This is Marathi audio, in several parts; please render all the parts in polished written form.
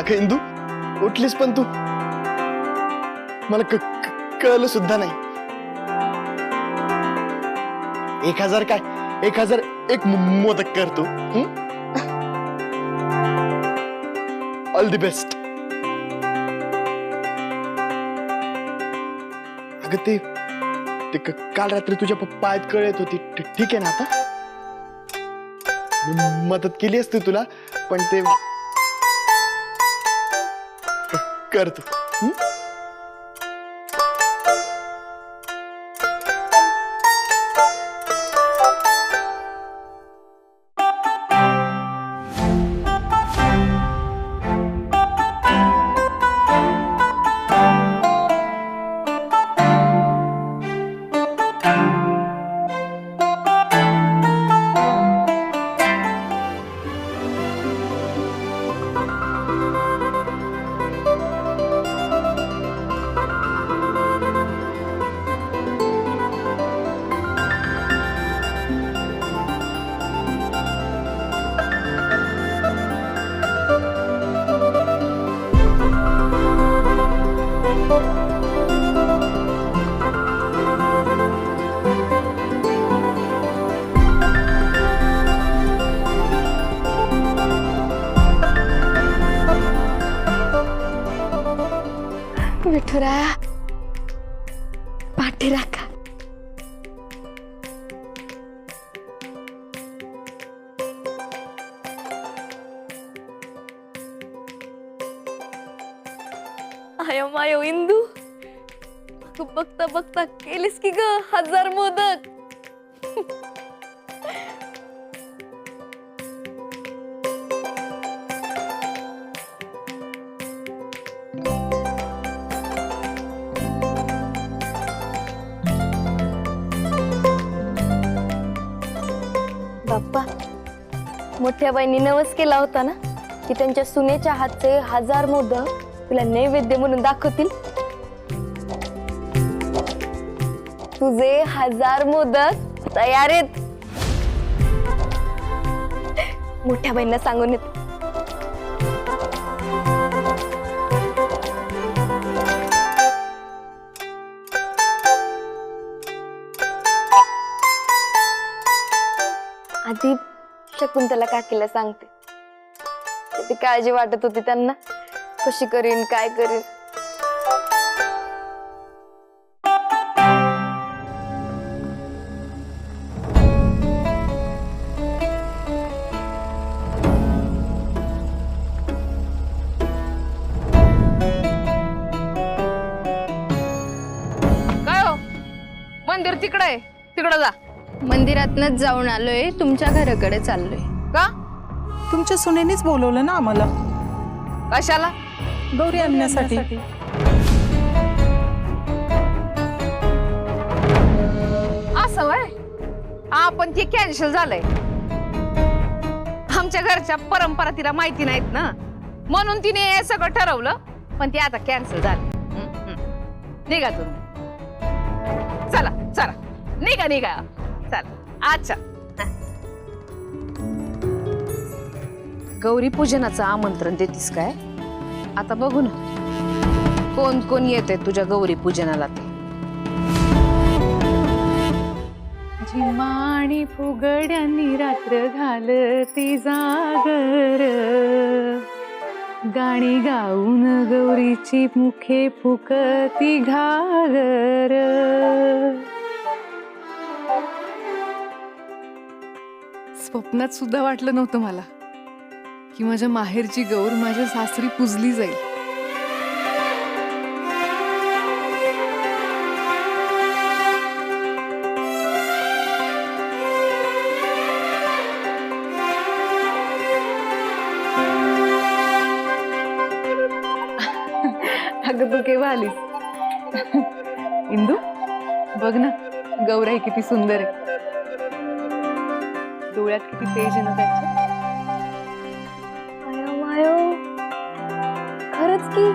का इंदू? उठलीस पण तू? मला कळलं सुद्धा नाही. 1000 काय 1001 मोदक करतो. All the best. अगं ते काल रात्री तुझ्या पायात कळत होती, ठीक आहे ना आता? मी मदत केली असती तुला, पण ते करतो. विठुराया पाठी राखा. आयो मायो इंदू, तू बघता बघता केलीस की ग 1000 मोदक. बाप्पा, मोठ्या बाईंनी नवस केला होता ना की त्यांच्या सुनेच्या हातचे 1000 मोदक तुला नैवेद्य म्हणून दाखवतील. तुझे 1000 मोदक तयार आहेत. मोठ्या बाईंना सांगून येत. आधी शकुंतला काकीला सांगते. ती काळजी वाटत होती त्यांना, कशी करीन काय करीन. काय हो, मंदिर तिकडे आहे, तिकडे जा. मंदिरातनच जाऊन आलोय, तुमच्या घराकडे चाललोय. का? तुमच्या सुनेनेच बोलवलं ना आम्हाला कशाला? गौरी आणण्यासाठी. असं वय? हा, पण ते कॅन्सल झालंय. आमच्या घरच्या परंपरा तिला माहिती नाहीत ना, म्हणून तिने हे सगळं ठरवलं, पण ते आता कॅन्सल झालं. निघा तुम्ही, चला चला, निघा निघा, चला. अच्छा, गौरी पूजनाचं आमंत्रण देतीस काय? आता बघू ना कोण कोण येते तुझ्या गौरी पूजनाला. ते झिमाणी फुगड्यांनी रात्र घालती जागर, गाणी गाऊन गौरीची मुखे फुकती घागर. स्वप्नात सुद्धा वाटलं नव्हतं मला की माझ्या माहेरची गौर माझ्या सासरी पुजली जाईल. अगं तू केव्हा आलीस? इंदू बघ ना, गौराई किती सुंदर आहे, डोळ्यात किती तेज आहे ना त्याच्या. खरंच की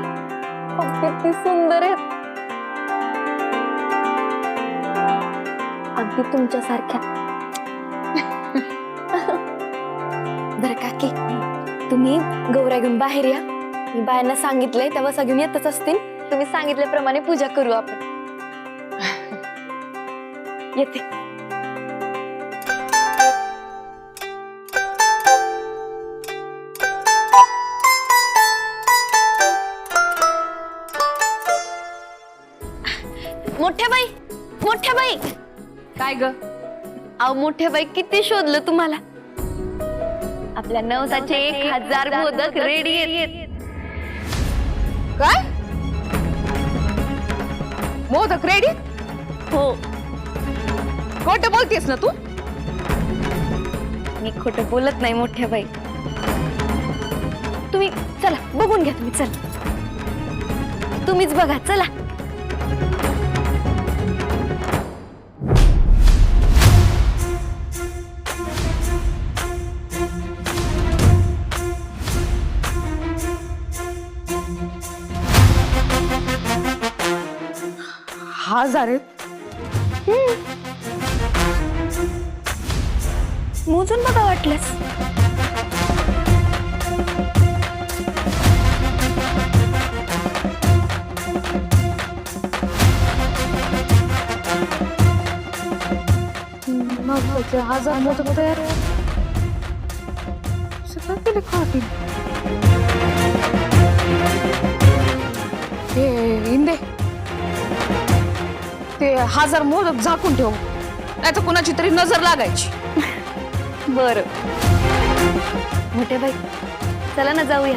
किती सुंदर आहेत, अगदी तुमच्यासारख्या. बरं काकी, तुम्ही गौरा घेऊन बाहेर या, मी बायांना सांगितलंय तेव्हा सगळी येतच असतील. तुम्ही सांगितल्याप्रमाणे पूजा करू आपण. येते. मोठ्या बाई, मोठ्या बाई. काय ग? अहो मोठ्या बाई, किती शोधलं तुम्हाला. आपल्या नवसाचे 1000 मोदक रेडी आहेत. काय? मोदक रेडी? हो, खोटं बोलतेस ना तू? मी खोटं बोलत नाही मोठ्या बाई. तुम्ही चला बघून घ्या. तुम्ही चला, तुम्हीच बघा. चला. हजार आहेत? मोजून बघा वाटल्यास. महत्वाचे 1000 मोदक तयार आहेत. सगळं केले खातील. हे इंदे, ते 1000 मोदक झाकून ठेव, नाही तर कुणाची तरी नजर लागायची. बर मोठ्या बाई, चला ना जाऊया.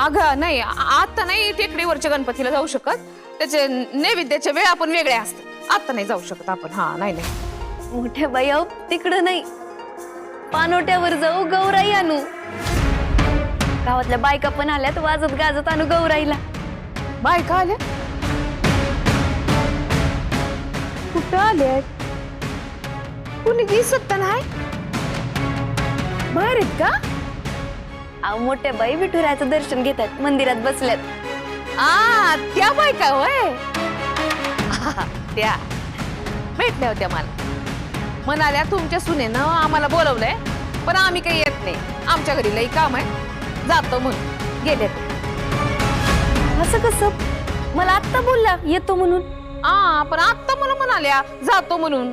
अगं नाही, आता नाही टेकडीवरच्या गणपतीला जाऊ शकत. त्याचे नैवेद्याच्या वेळा पण वेगळ्या असतात. आता नाही जाऊ शकत आपण. हा नाही नाही मोठ्या बाई, अहो तिकडं नाही, पानोट्यावर जाऊ, गौराई आणू. गावातल्या बायका पण आल्यात, वाजत गाजत आणू गौराईला. बायका आल्या? कुठं आल्यात? कुणी दिसत तर नाही. बाहेर आहेत का? अहो मोठ्या बाई विठुरायाचं दर्शन घेतात, मंदिरात बसल्यात. त्या बायका होय. त्या भेटल्या होत्या मला. म्हणाल्या तुमच्या सुनेनं आम्हाला बोलवलंय, पण आम्ही काही येत नाही, आमच्या घरी लई काम आहे, जातो म्हणून गेले. असं कसं? मला आत्ता बोलला येतो म्हणून. पण आता मला म्हणाल्या जातो म्हणून.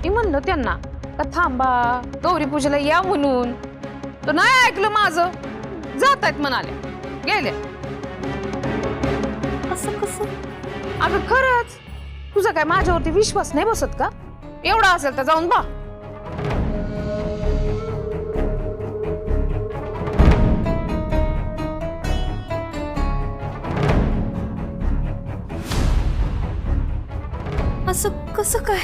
मी म्हणलं त्यांना का थांबा, गौरी पूजेला या म्हणून. तो नाही ऐकलं माझं. जात आहेत म्हणाल्या, गेल्या. असं कसं? अगं खरंच, तुझा काय माझ्यावरती विश्वास नाही बसत का? एवढा असेल तर जाऊन बा. असं कसं काय?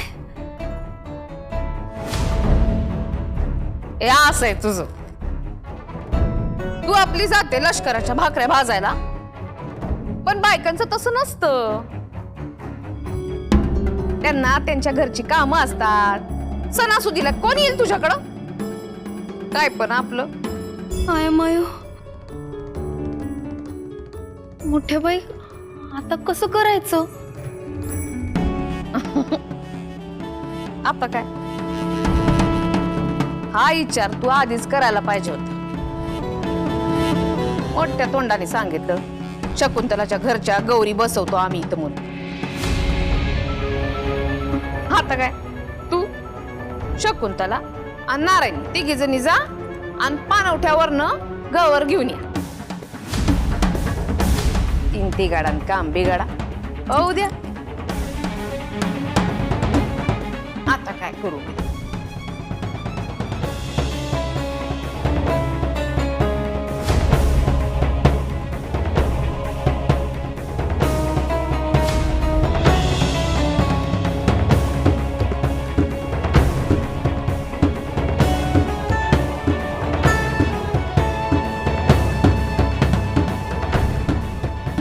हे असं आहे तुझं. तू आपली जाते लष्कराच्या भाकऱ्या भाजायला, पण बायकांचं तसं नसतं. त्यांना त्यांच्या घरची कामं असतात. सणासुदीला कोण येईल तुझ्याकडं? काय पण आपलं. आय मायो, मोठ्या बाई, आता कसं करायचं? आता काय, हा विचार तू आधीच करायला पाहिजे होता. मोठ्या तोंडाने सांगितलं शकुंतलाच्या घरच्या गौरी बसवतो आम्ही इथं म्हणून. आता काय, तू शकुंतला आणि नारायणी तिघी जणी जा आणि पाणवठ्यावरनं गवर घेऊन या. 3 तिगाडा आणि काम बिगाडा होऊ द्या. आता काय करू?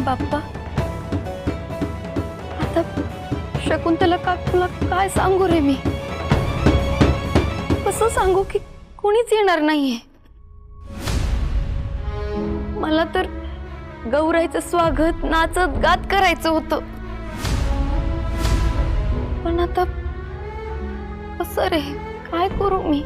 बाप्पा, आता शकुंतला काकूला काय सांगू रे मी? कसं सांगू की कोणीच येणार नाहीये? मला तर गौराईचं स्वागत नाचत गात करायचं होतं, पण आता कसं रे, काय करू मी?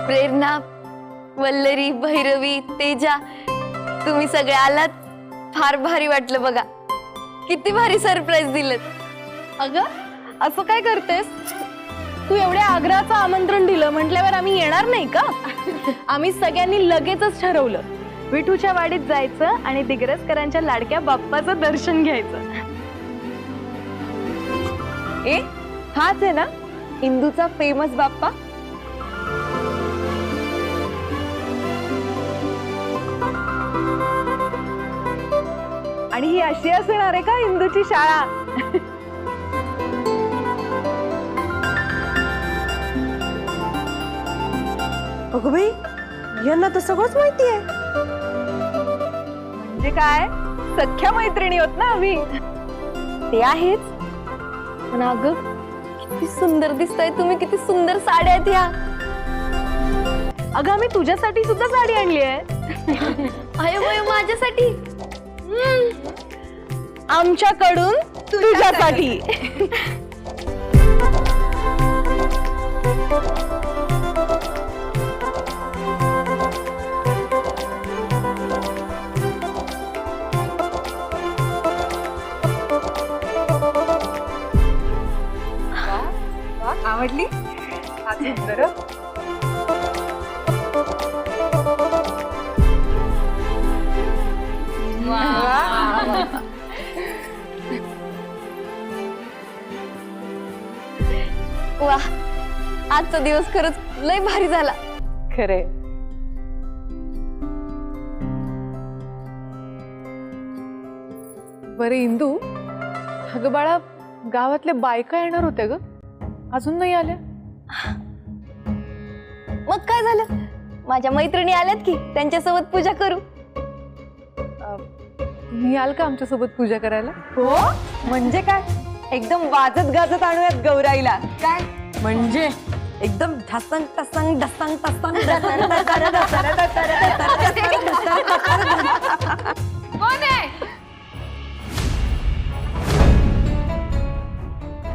प्रेरणा, वल्लरी, भैरवी, तेजा, तुम्ही सगळे आलात. फार भारी वाटलं बघा. किती भारी सरप्राईज दिलं. अगं असं काय करतेस? तू एवढ्या आग्रहाचं आमंत्रण दिलं म्हटल्यावर आम्ही येणार नाही का? आम्ही सगळ्यांनी लगेचच ठरवलं, विठूच्या वाडीत जायचं आणि दिग्रसकरांच्या लाडक्या बाप्पाचं दर्शन घ्यायचं. ए, हाच आहे ना इंदूचा फेमस बाप्पा? आणि ही अशी असणार आहे का इंदूची शाळा? अगं बाई, यांना तर सगळंच माहिती आहे. म्हणजे काय, सख्या मैत्रिणी होत ना आम्ही. ते आहेच, पण अगं किती सुंदर दिसताय तुम्ही. किती सुंदर साड्या आहेत ह्या. अगं आम्ही तुझ्यासाठी सुद्धा साडी आणली आहे. अयो वय माझ्यासाठी. आमच्याकडून तुझ्यासाठी. आवडली? वा, आजचा दिवस खरंच लय भारी झाला. खरे. बरे इंदू, अगं बाळा, गावातल्या बायका येणार होत्या ग, अजून नाही आल्या. मग काय झालं, माझ्या मैत्रिणी आल्यात की, त्यांच्यासोबत पूजा करू. तुम्ही याल का आमच्यासोबत पूजा करायला? हो, म्हणजे काय, एकदम वाजत गाजत आणूयात गौराईला. काय म्हणजे एकदम ढसंग टसंग ढसंग टसंग कोण आहे?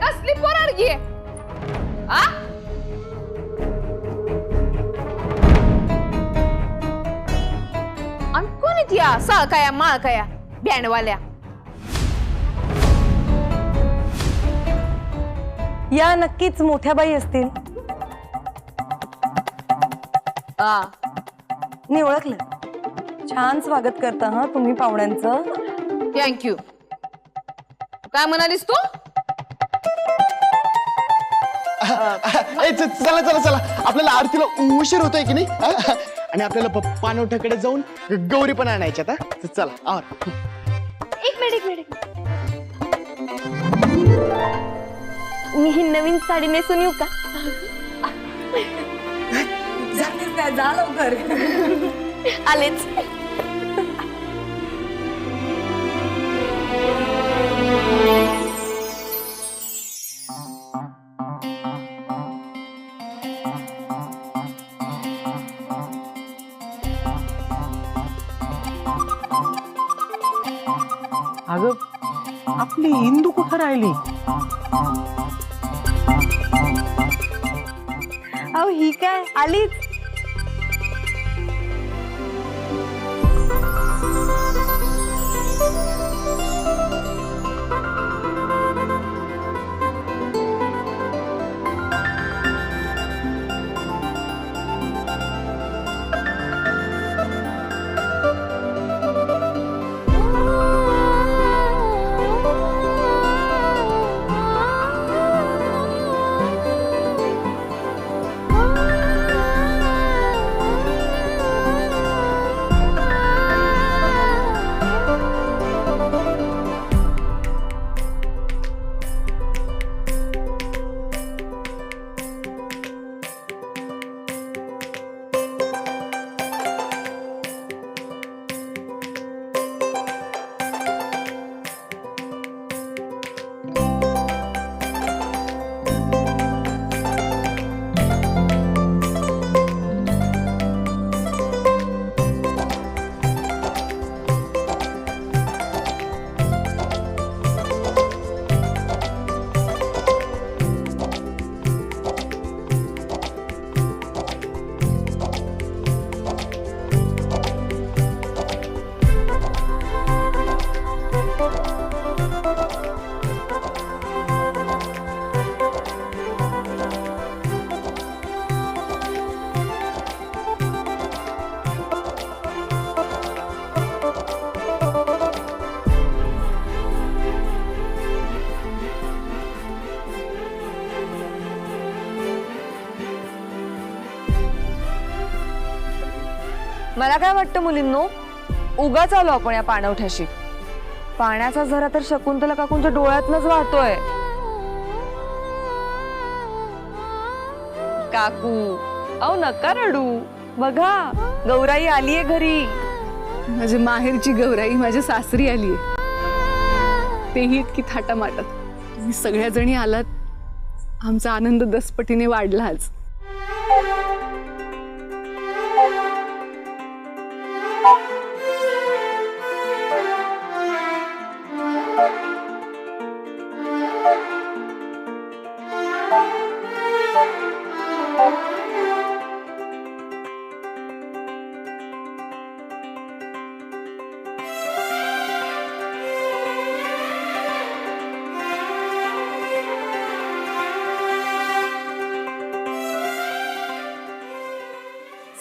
कसली पोरारगी आहे? आ? आणि कोण आहेत या साळकाया माळकाया बँडवाल्या? या नक्कीच मोठ्या बाई असतील. मी ओळखलं. छान स्वागत करता हा तुम्ही पाहुण्यांचं. थँक्यू. काय म्हणालीस तू? चला चला चला, आपल्याला आरतीला उशीर होतोय की नाही? आणि आपल्याला पाणवठ्याकडे जाऊन गौरी पण आणायच्यात. चला आवर. एक मिनिट. मी ही नवीन साडी नेसून येऊ का? जा लवकर. आलेच. अगं आपली इंदू कुठं राहिली? अहो ही काय आलीच. मला काय वाटतं मुलींनो, उगाच आलो आपण या पाणवठ्याशी. पाण्याचा झरा तर शकुंतला काकूंच्या डोळ्यातनच वाहतोय. काकू अहो नका रडू, बघा गौराई आलीये घरी. माझी माहेरची गौराई माझ्या सासरी आलीये, तेही इतकी थाटामाटात. तुम्ही सगळ्या जणी आलात, आमचा आनंद दसपटीने वाढला आज.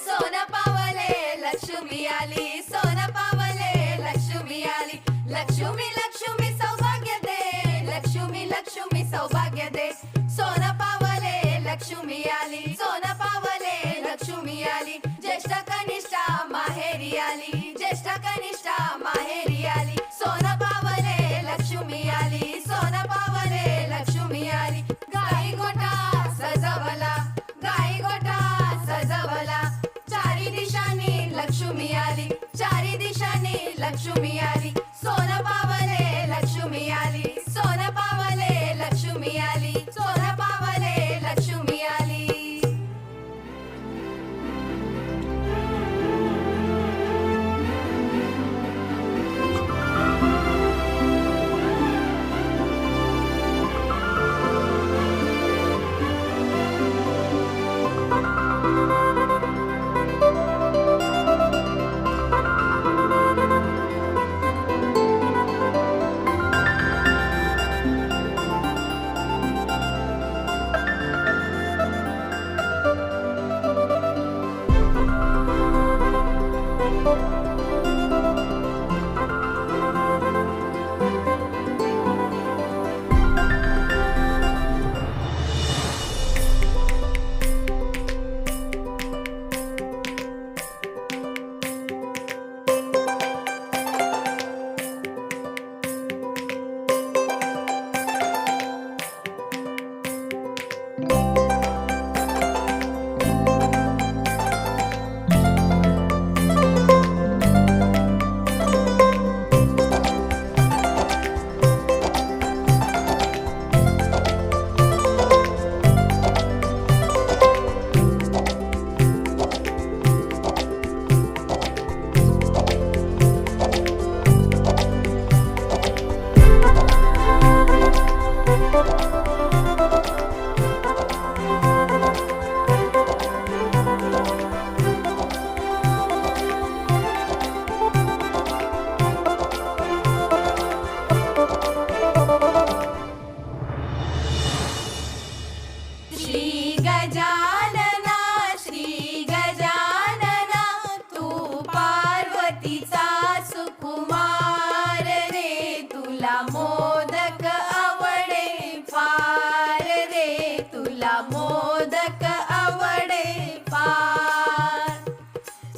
सोन पावले लक्ष्मी आली, सोन पावले लक्ष्मी आली. लक्ष्मी लक्ष्मी सौभाग्य दे, लक्ष्मी लक्ष्मी सौभाग्य दे. सोन पावले लक्ष्मी आली, सोन पावले लक्ष्मी आली. ज्येष्ठ कनिष्ठा माहेरी आली, ज्येष्ठ कनिष्ठा माहेरी आली. सोन पावले लक्ष्मी आली, सोन पावले लक्ष्मी आली. गाई गोठा सजवला, गाई गोठा सजवला. चारी दिशांनी लक्ष्मी आली, चारी दिशांनी लक्ष्मी आली. सोन पावले लक्ष्मी आली, सोन पावले लक्ष्मी आली. सोन पावले लक्ष्मी आली. श्री गजानना, श्री गजानना, तू पार्वतीचा सुकुमार रे. तुला मोदक आवडे फार रे, तुला मोदक आवडे फार.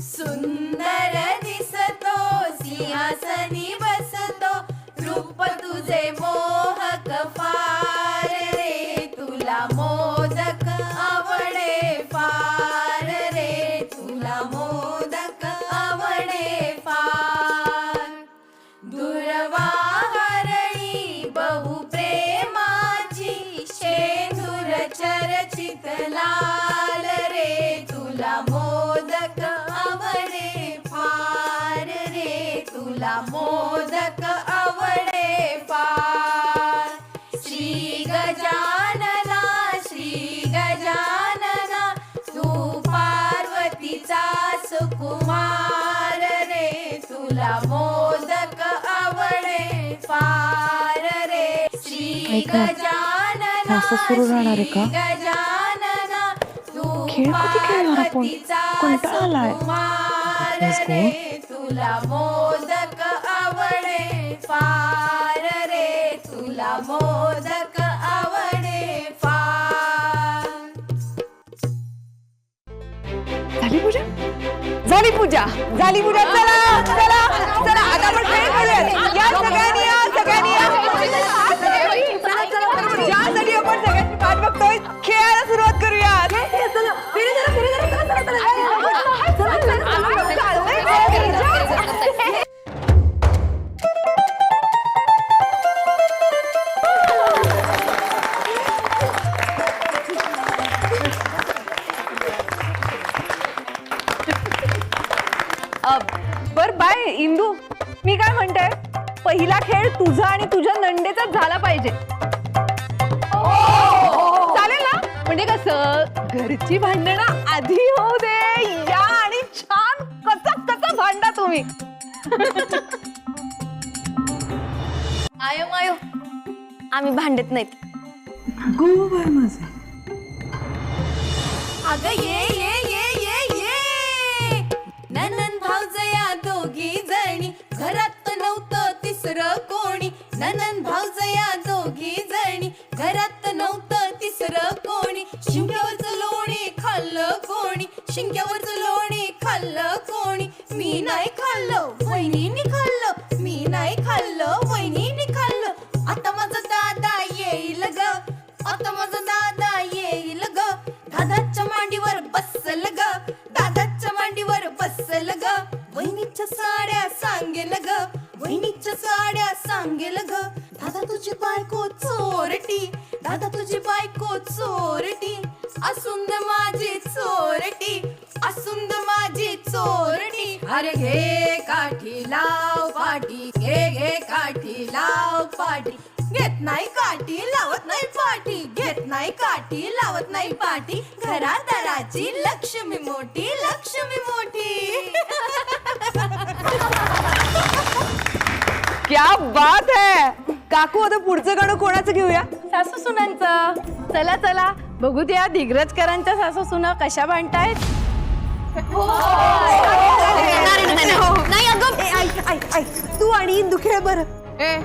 सुंदर दिसतो सिंहासनी बसतो, रूप तुझे मोहक फार रे. तुला मोदक आवडे फार रे, तुला मोदक आवडे फार. दुर्वा हरणी बहु प्रेमाची, शेंदूर चर्चित लाल रे. तुला मोदक आवडे फार रे, तुला मोदक आवडे फार. श्री गजानना, श्री गजानना, तू पार्वतीचा सुकुमार रे. तुला मोदक आवडे फार रे. श्री गजानना, सुरू राहणार आहे का? गजानना, तू खेळ कधी खेळणार आपण? पार्वतीचा कंटाळा आलाय. सुकुमार Let's go. रे. तुला मोदक आवडे फार रे, तुला मोदक आवडे फार. झाली पूजा, झाली पूजा झाली पूजा. चला चला चला आता आपण खेळ खेळूयात. या सगळ्यांनी या सगळ्यांनी या. चला चला ज्यासाठी आपण सगळ्यांची वाट बघतोय खेळायला सुरुवात करूया. चला फिरे जरा फिरे जरा. चला चला बर बाय इंदू, मी काय म्हणते पहिला खेळ तुझा आणि तुझ्या नंदेचाच झाला पाहिजे. चालेल ना? म्हणजे कसं घरची भांडणं आधी होऊ दे. या आणि छान कसं कसं भांडा तुम्ही. आयो मायो आम्ही भांडत नाहीत. अगं ये ननन भाऊजया दोघी जणी घरात नव्हतं तिसरं कोणी. ननन भाऊजया दोघी जणी घरात नव्हतं तिसरं कोणी. शिंक्यावरचं लोणी खाल्लं कोणी. शिंक्यावरचं लोणी खाल्लं कोणी. मी नाही खाल्लं वहिनीने खाल्लं. मी नाही खाल्लं वहिनीने खाल्लं. आता माझा दादा येईल ग. आता माझा दादा येईल ग. दादाच्या मांडीवर बसल ग. दादाच्या मांडीवर बसल ग. वहिनीच्या साड्या सांगेल ग. वहिनीच्या साड्या सांगेल ग. दादा तुझी बायको चोरटी. दादा तुझी बायको चोरटी. असून माझी चोरटी. असून माझी चोरटी. अरे घे काठी लाव पाठी. घे काठी लाव पाठी. घेत नाही काठी लावत नाही पाठी. घेत नाही काठी लावत नाही पाठी. घरादाराची लक्ष्मी मोठी. लक्ष्मी मोठी. क्या बात है. काकू आता पुढचं गाणं कोणाचं घेऊया? सासू सुनांचं. चला चला बघू द्या दिग्रजकरांच्या सासू सुना कशा भांडतायत. तू आणि इंदू खेळ बरं. ए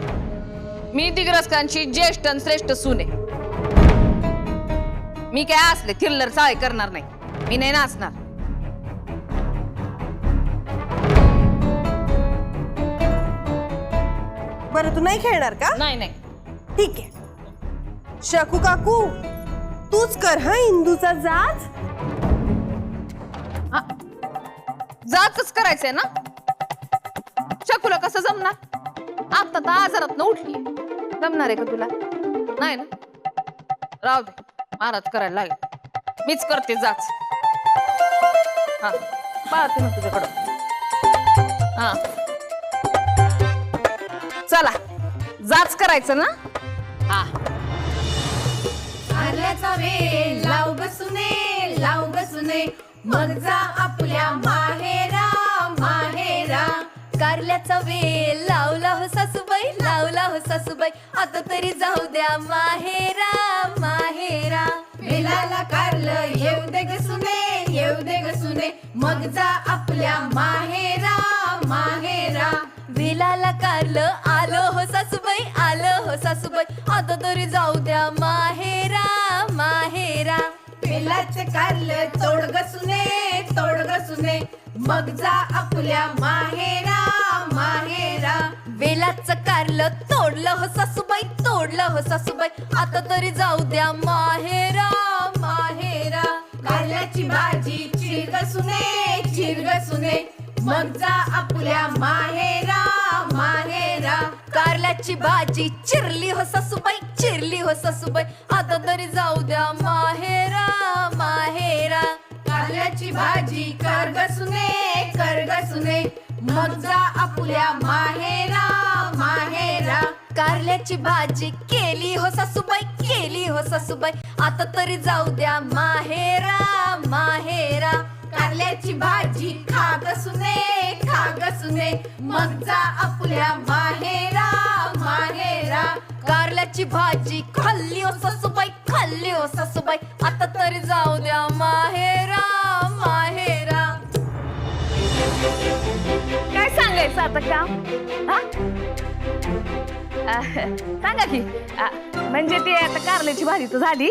मी दिग्रजकांची ज्येष्ठ आणि श्रेष्ठ सून आहे. मी काय असले थिल्लर चाळे करणार नाही. मी नाही नाचणार. बरं तू नाही खेळणार का? नाही नाही. ठीक आहे. शकू काकू तूच कर हा इंदूचा जाच. जातच करायचंय ना. शकूला कसं जमणार? आता तर आजारात न उठली. जमणार आहे का तुला? नाही ना. राहू दे महाराज करायला लागेल. मीच करते जाच. हा पाहते ना तुझ्याकडं. हा चला जाच करायचं ना. हा कारल्याचा वेल लाव बसुने. लाव बसुने मग जा आपल्या माहेरा. माहेरा कारल्याचा वेल लावला हो सासूबाई. लावला हो सासूबाई. आता तरी जाऊ द्या माहेरा. माहेरा वेलाला कारलं येऊ दे ग सुने. येऊ दे ग सुने मग जा आपल्या माहेरा. माहेरा वेलाला कारलं आलं हो सासूबाई. आलं हो सासूबाई. आता तरी जाऊ द्या माहेरा. माहेरा वेलाचे कारलं तोड ग सुने. तोड ग सुने मग जा आपल्या माहेरा. माहेरा वेलाचं कारलं तोडलं हो सासूबाई. तोडलं हो सासूबाई. आता तरी जाऊ द्या माहेरा. माहेरा कारल्याची भाजी चिर ग सुने. चिर ग सुने मग जा आपल्या माहेरा. माहेरा कारल्याची भाजी चिरली हो सासूबाई. चिरली हो सासूबाई. आता तरी जाऊ द्या माहेरा. माहेरा कारल्याची भाजी कर ग सुने. कर ग सुने मग जा आपल्या माहेरा. माहेरा कारल्याची भाजी केली हो सासूबाई. केली हो सासूबाई. आता तरी जाऊ द्या माहेरा. माहेरा कारल्याची भाजी खा ग सुने. खा ग सुने मग जा आपल्या माहेरा. माहेरा कारल्याची भाजी खाल्ली हो सासूबाई. खाल्ली हो सासूबाई. आता तरी जाऊ द्या माहेरा. माहेरा काय सांगायचं आता काम? हा? सांगा की. म्हणजे ते आता कारल्याची भाजी तर झाली.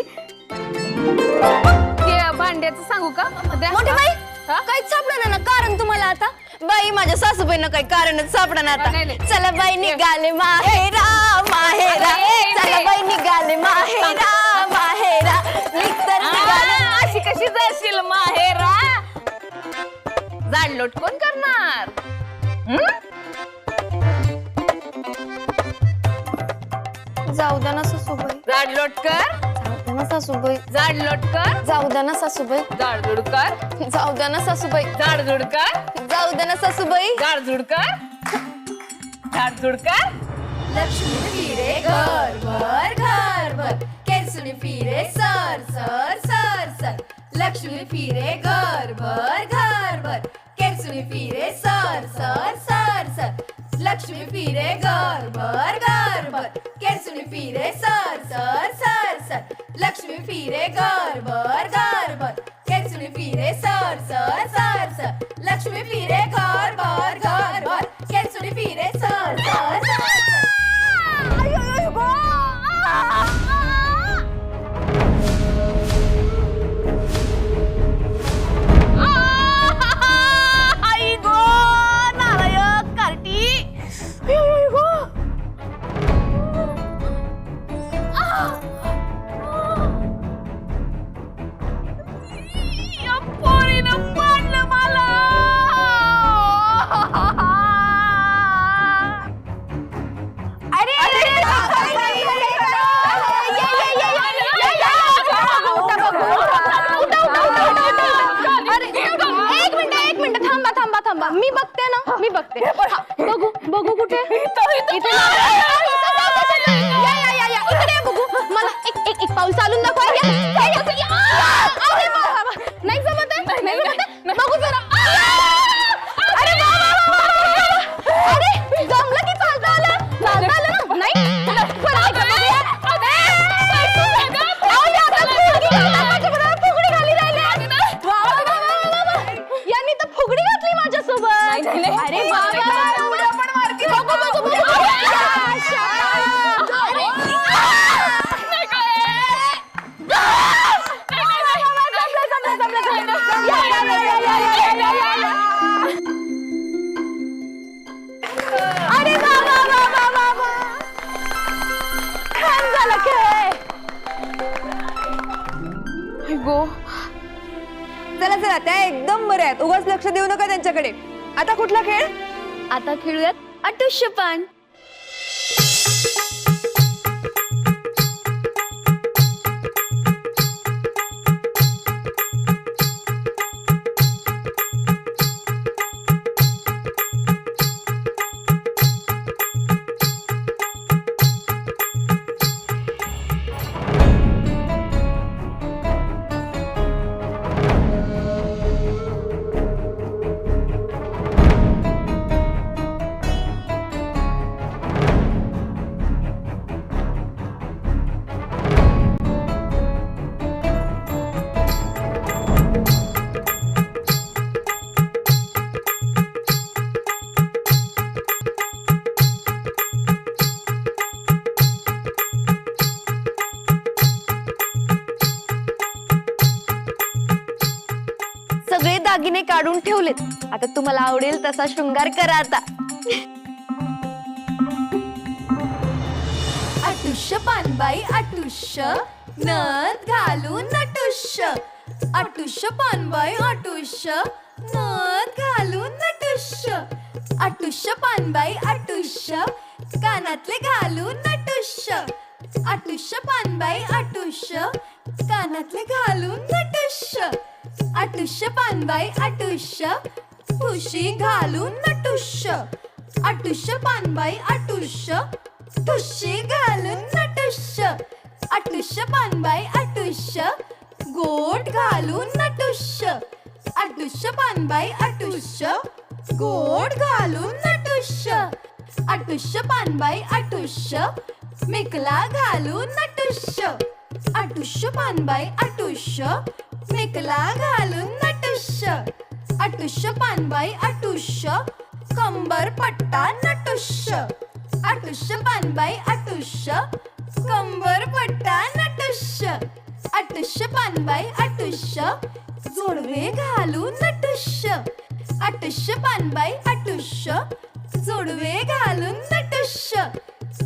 ते भांड्याचं सांगू का? मोठी बाई काहीच सापडणार ना कारण तुम्हाला आता बाई माझ्या सासूबाईंना काही कारणच सापडणार आता. नाही, नाही. चला बाई निघाले माहेरा माहेरा चला बाई निघाले माहेरा माहेरा निघतर निघाले. अशी कशी जाशील माहेरा? जाडलोट कोण करणार? जाऊ द्या ना सासूबाई जाडलोट कर, जाऊ द्या ना सासूबाई जाडलोट कर, जाऊ द्या ना सासूबाई जाडजूड कर, जाऊ द्या ना सासूबाई जाडजूड कर, जाऊ द्या ना सासूबाई जाडजूड कर, जाडजूड कर. लक्ष्मी फिरे घर भर केसुनी फिरे sir sir sir sir. Lakshmi फिरे घर भर केसुनी फिरे sir sir sir sir. Lakshmi फिरे घर भर केसुनी फिरे sir sir sir sir. Lakshmi फिरे घर भर केसुनी फिरे sir sir sir sir. Lakshmi फिरे घर भर केसुनी फिरे सर सर सर सर. थांबा मी बघते ना मी बघते. हा, बघू बघू कुठे इथे या, इकडे बघू. मला एक पाऊल चालून दाखवा. नाही जमत आहे, नाही जमत आहे. बघू जरा. अरे अरे जमलं की चालता आलं ना नाही फुगडी घाली राहिली. यांनी तर फुगडी घातली माझ्यासोबत. अरे चला चला त्या एकदम बऱ्या आहेत. उगाच लक्ष देऊ नका त्यांच्याकडे. आता कुठला खेळ? आता खेळूयात अटुष्यपान. सगळे दागिने काढून ठेवलेत. आता तुम्हाला आवडेल तसा शृंगार करा आता. अटुष्य पानबाई अटुष्य नथ घालून नटुष्य. अटुष्य पानबाई अटुष्य नथ घालून नटुष्य. अटुष्य पानबाई अटुष्य कानातले घालून नटुष्य. अटुष्य पानबाई अटुष्य कानातले घालून नटुष्य. अटुष्य पानबाई अटुष्य ठुशी घालून नटुष्य. अटुष्य पानबाई अटुष्य ठुशी घालून नटुष्य. अटुष्य पानबाई अटुष्य गोट घालून नटुष्य. अटुष्य पानबाई अटुष्य गोट घालून नटुष्य. अटुष्य पानबाई अटुष्य मिकला घालून नटुष्य. अटुष्य पानबाई अटुष्य मिकला घालून नटुष्य. अटुष्य पानबाई अटुष्य कंबर पट्टा नटुष्य. अटुष्य पानबाई अटुष्य कंबर पट्टा नटुष्य. अटुष्य पानबाई अटुष्य जोडवे घालून नटुष्य अटुष्य पानबाई अटुष्य जोडवे घालून नटुष्य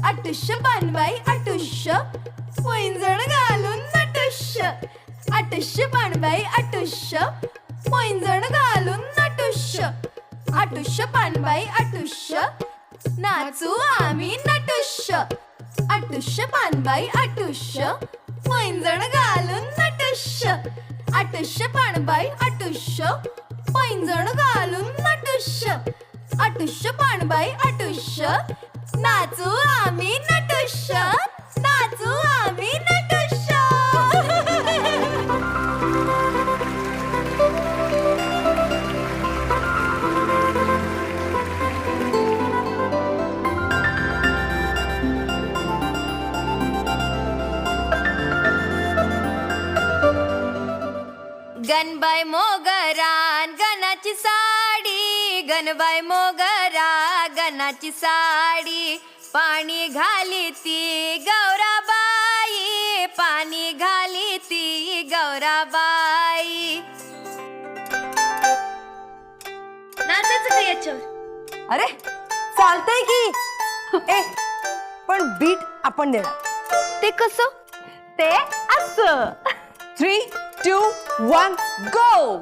अटुष्य पानबाई अटुष्य पैंजण घालून नटुष्य अटुष्य पानबाई अटुष्य पैंजण घालून नटुष्य अटुष्य पानबाई अटुष्य नाचू आम्ही नटुष्य अटुष्य पानबाई अटुष्य पैंजण घालून नटुष्य अटुष्य पानबाई अटुष्य पैंजण घालून नटुष्य अटुष्य पानबाई अटुष्य नाचू आम्ही नटुष्य नाचू आम्ही नटुष्य गणबाई मोगरान गणाची साडी गणबाई मोगरा गणाची साडी पाणी घाली ती गौराबाई पाणी घाली ती गौराबाई नाचायचं का याच्यावर अरे चालतंय की ए पण बीट आपण देणार ते कसं? ते असं 3, 2, 1 गो.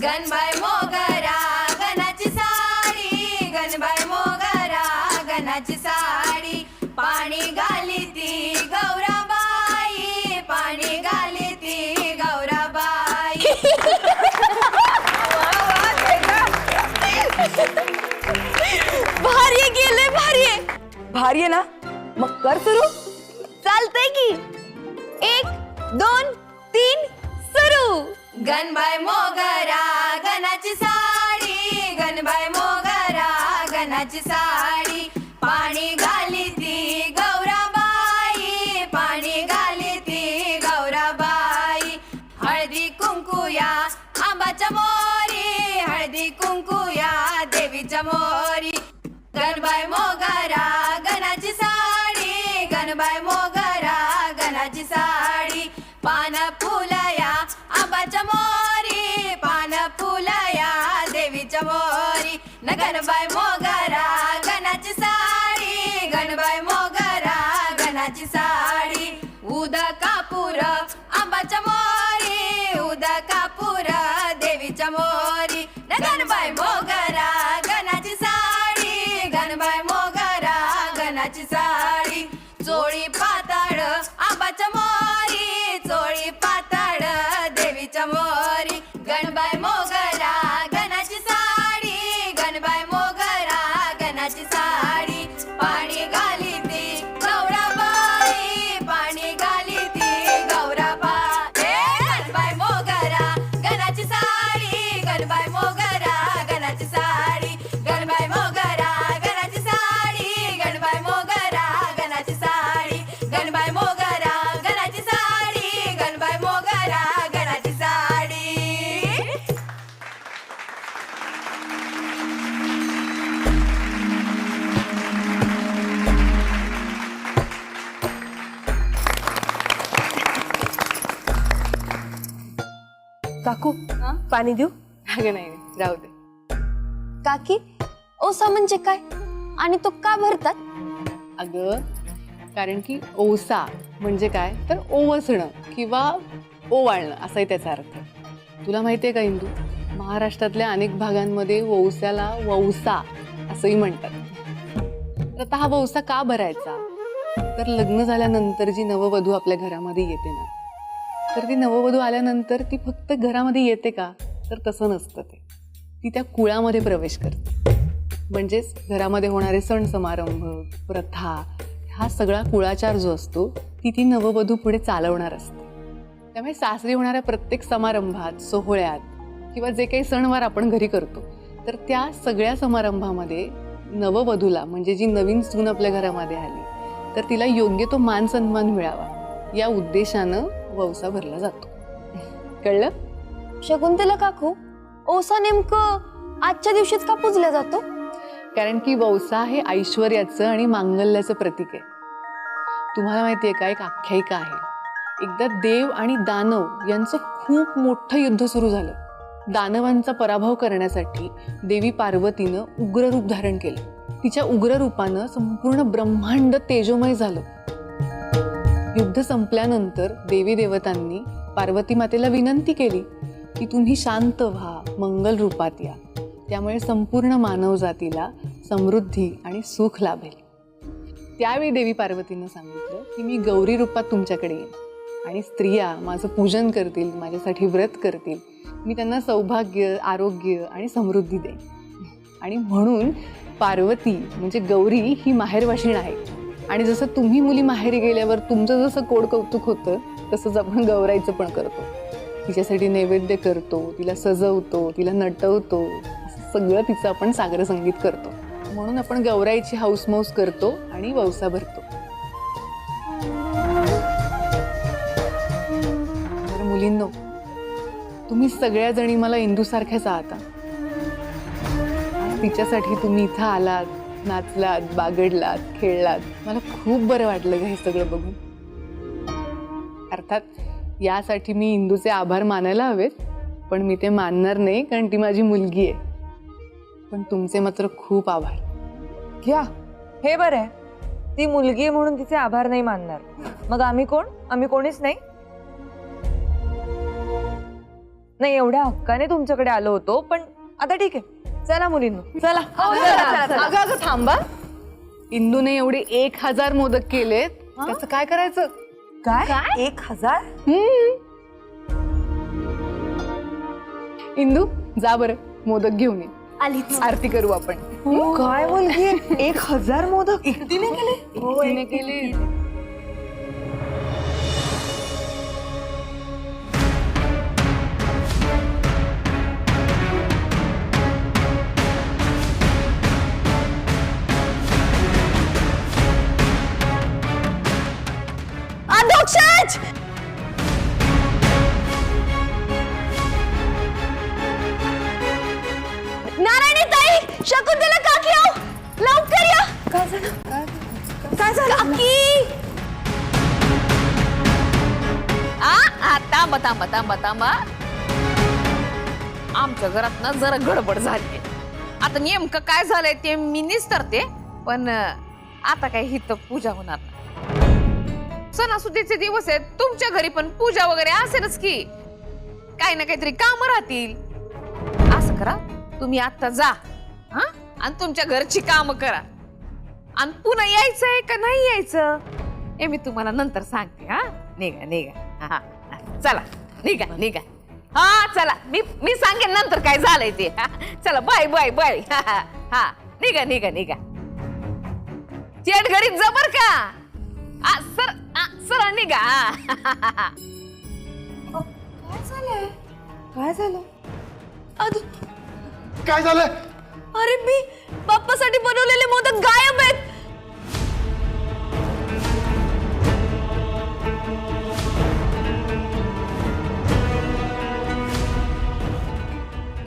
गणबाई मोगरा गणाची साडी गणबाई मोगरा गणाची साडी पाणी घाली ती गौराबाई पाणी घाली ती गौराबाई भारी गेले भारी भारी आहे ना मग कर सुरू. चालतंय की 1, 2, 3 सुरू. गणबाई मोगरा गणाची साडी गणबाई मोगरा गणाची साडी पाणी घाली ती गौराबाई पाणी घाली ती गौराबाई हळदी कुंकुया आंबाच्या मोरी हळदी कुंकुया देवीच्या मोरी गणबाई मोगरा गणाची साडी गणबाई मोगरा गणाची साडी पान फुलया आंबाच्या मोरी पान फुलया देवीच्या मोरी न गणबाई मोगरा गणाची साडी गणबाई मोगरा गणाची साडी उदा कापूर आंबाच्या मोरी उदा कापूर देवीच्या मोरी न गणबाई मोगरा गणाची साडी गणबाई मोगरा गणाची साडी चोळी पाताळ आंबाच्या मोरी चोळी पाताळ देवीच्या मोरी गणबाई मोगरा गणाची साडी गणबाई मोगरा गणाची साडी पाणी घाली ती गौराबाई पाणी घाली ती गौराबाई गणबाई मोगरा गणाची साडी गणबाई मोगरा गणाची साडी गणबाई मोगरा गणाची साडी गणबाई मोगरा गणाची साडी गणबाई मोगरा गणाची साडी गणबाई मोगरा गणाची साडी. काकू पाणी देऊ. अगं नाही राहू दे. काकी ओसा म्हणजे काय आणि तो का भरतात? अगं कारण की ओसा म्हणजे काय तर ओवसणं किंवा ओवाळणं असाही त्याचा अर्थ. तुला माहितीये का इंदू, महाराष्ट्रातल्या अनेक भागांमध्ये वौस्याला वौसा असंही म्हणतात. तर आता हा वौसा का भरायचा तर लग्न झाल्यानंतर जी नववधू आपल्या घरामध्ये येते ना तर ती नववधू आल्यानंतर ती फक्त घरामध्ये येते का तर तसं नसतं. ती त्या कुळामध्ये प्रवेश करते. म्हणजेच घरामध्ये होणारे सण समारंभ प्रथा हा सगळा कुळाचार जो असतो ती नववधू पुढे चालवणार असते. त्यामुळे सासरी होणाऱ्या प्रत्येक समारंभात सोहळ्यात किंवा जे काही सणवार आपण घरी करतो तर त्या सगळ्या समारंभामध्ये नववधूला म्हणजे जी नवीन सून आपल्या घरामध्ये आली तर तिला योग्य तो मान सन्मान मिळावा या उद्देशानं वौसा भरला जातो. कळलं? शकुंतला काकू ओसा नेमकं आजच्या दिवशीच का पूजला जातो? कारण की वौसा हे ऐश्वर्याचं आणि मांगल्याचं प्रतीक आहे. तुम्हाला माहितीये का, एक आख्यायिका आहे. एकदा देव आणि दानव यांचं खूप मोठं युद्ध सुरू झालं. दानवांचा पराभव करण्यासाठी देवी पार्वतीनं उग्ररूप धारण केलं. तिच्या उग्र रूपानं संपूर्ण ब्रह्मांड तेजोमय झालं. युद्ध संपल्यानंतर देवी देवतांनी पार्वती मातेला विनंती केली की तुम्ही शांत व्हा, मंगल रूपात या, त्यामुळे संपूर्ण मानवजातीला समृद्धी आणि सुख लाभेल. त्यावेळी देवी पार्वतीनं सांगितलं की मी गौरी रूपात तुमच्याकडे येईन आणि स्त्रिया माझं पूजन करतील, माझ्यासाठी व्रत करतील, मी त्यांना सौभाग्य, आरोग्य आणि समृद्धी देईन. आणि म्हणून पार्वती म्हणजे गौरी ही माहेरवाशीण आहे. आणि जसं तुम्ही मुली माहेरी गेल्यावर तुमचं जसं कोड कौतुक होतं, तसंच आपण गौराईचं पण करतो. तिच्यासाठी नैवेद्य करतो, तिला सजवतो, तिला नटवतो, असं सगळं तिचं आपण सागर संगीत करतो. म्हणून आपण गौराईची हाऊसमौस करतो आणि वौसा भरतो. तर मुलींनो, तुम्ही सगळ्या जणी मला इंदूसारख्याच आहात. तिच्यासाठी तुम्ही इथं आलात, नाचलात, बागडलात, खेळलात. मला खूप बरं वाटलं हे सगळं बघून. अर्थात यासाठी मी इंदूचे आभार मानायला हवेत, पण मी ते मानणार नाही कारण ती माझी मुलगी आहे. पण तुमचे मात्र खूप आभार. घ्या, हे बरं आहे. ती मुलगी आहे म्हणून तिचे आभार नाही मानणार. मग आम्ही कोण? आम्ही कोणीच नाही. नाही, एवढ्या हक्काने तुमच्याकडे आलो होतो, पण आता ठीक आहे. चला मुलींनो, चला. अगं अगं थांबा. इंदूने एवढे 1000 मोदक केलेत, त्याचं काय करायचं? काय 1000? इंदू जा बरं, मोदक घेऊन ये. आलीच. आरती करू आपण. काय मुलगी 1000 मोदक एकटीने केले? तिने केले. अधोक्षज! नारायणी ताई, शकुंतला काकी आओ, लवकर या. काय झालं? काकी! थांबा. आमच्या घरात ना जरा गडबड झाली. आता नेमकं काय झालंय ते मी निस्तरते, पण आता काय हित पूजा होणार नाही. सणासुदीचे दिवस आहेत, तुमच्या घरी पण पूजा वगैरे असेलच की. काही ना काहीतरी काम राहतील. असं करा, तुम्ही आता जा आणि तुमच्या घरची काम करा. आणि पुन्हा यायचंय का नाही यायचं हे मी तुम्हाला नंतर सांगते. निघा. हा, चला निघा. हा चला, मी सांगेन नंतर काय झालंय ते. चला, बाय. हा निघा. थेट घरी जबर का. सर निघा. काय झालं? काय झालं? अरे मी बाप्पासाठी बनवलेले मोदक गायब आहेत.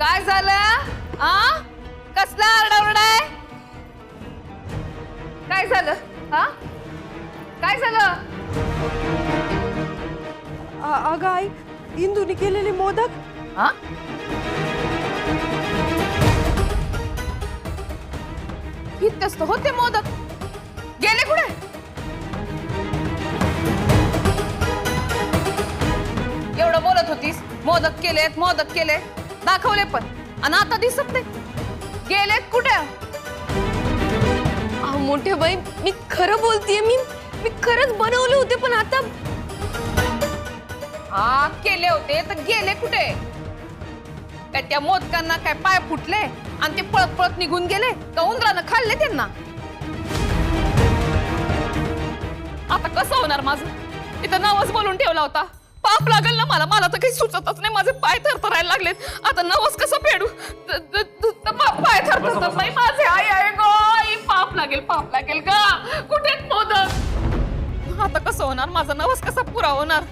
काय झालं? कसला आरडाओरडा आहे? काय झालं? काय झालं? अगं आई, इंदूने केलेले मोदक. इतकंच तर होते मोदक. गेले कुठे? एवढं बोलत होतीस, मोदक केले, दाखवले पण, आणि आता दिसत नाही. गेलेत कुठे? मोठे बाई, मी खरं बोलतेय. मी खरंच बनवले होते, पण आता केले होते तर गेले कुठे? काय त्या मोदकांना काय पाय फुटले आणि ते पळत पळत निघून गेले का उंदरानं खाल्ले त्यांना? आता कसं होणार माझं? इथं नवस बोलून ठेवला होता. पाप लागल ना मला तर काही सुचतच नाही. माझे पाय थरथरायला लागलेत. आता नवस कसं फेडू? पाय थरथरतात नाही माझे. आई गो, पाप लागेल का? कुठे मोदक? आता कसं होणार? माझा नवस कसा पुरा होणार?